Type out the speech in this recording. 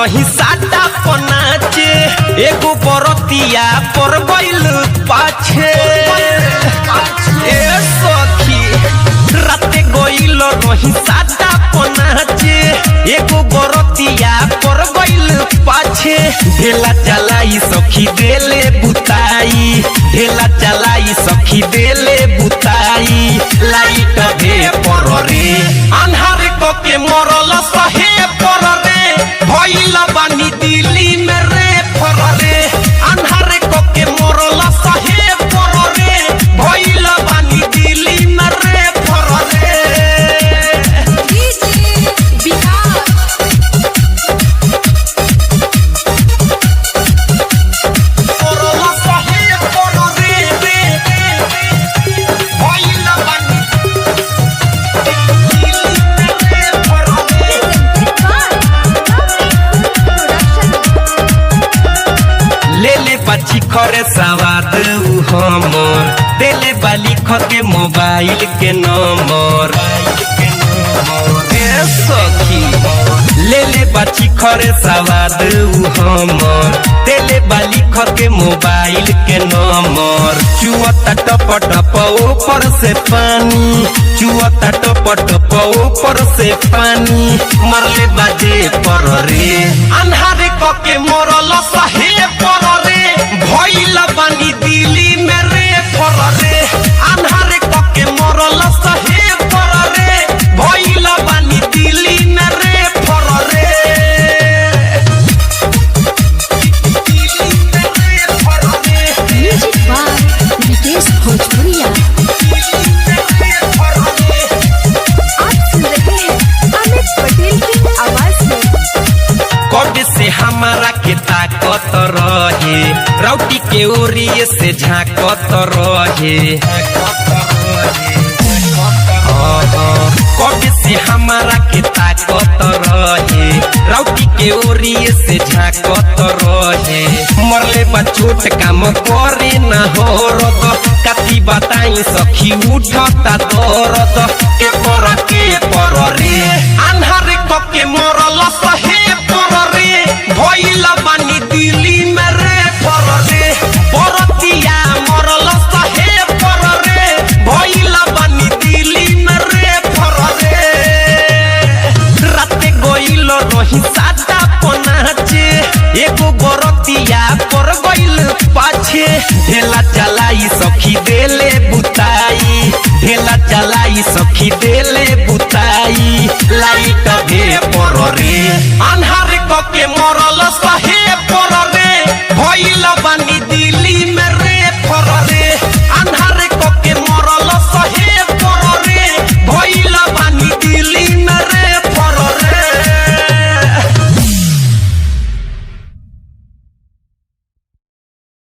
रही साटा पनाचे एगो बरतिया पर गइल पाछे ए सखी राते गइल रही साटा पनाचे एगो बरतिया पर गइल पाछे ढेला चलाई सखी देले बुताई ढेला चलाई सखी देले बुताई लाइट भे पर रे अन्हार को के मरल सहे पर रे भइल बानी दिल्ली में रे पर रे अन्हार को के मरल सहे पर रे भइल बानी दिल्ली में रे पर रे खरे सवाद हमर देले बाली खके मोबाइल के नंबर सखी ले ले बाची खरे सवाद हमर देले बाली खके मोबाइल के नंबर चुअता टप टप ऊपर से पानी चुअता टप टप ऊपर से पानी मरले बाजे पर रे अन्हारे कके मरल सहे पर रे भइल बानी दिल्ली में रे पर रे अन्हारे कके मरल सहे पर रे भइल बानी दिल्ली में रे पर रे म्यूजिक बाय विकेश भोजपुरिया। आप सुन रहे हैं अमित पटेल की आवाज में। कब से हमारा के ताकत रहे रौटी के ओरिए से झाकत रहे कब से हमारा के ताकत रहे रौटी के ओरिए से झाकत रहे मरले बा छोट काम करे न हो रत कति बताई सखी उठता दरद के पर रे अन्हार के मरल सहे पर रे भइल बानी दिल्ली में रे पर रे बरतिया मरल सहे पर रे भइल बानी दिल्ली में रे पर रे राते गइल रही साटा पनाचे एगो बरतिया पर गइल पाछे ढेला चलाई सखी देले बुताई ढेला चलाई सखी देले बुताई लाइट भे पर रे अन्हार के मरल सहे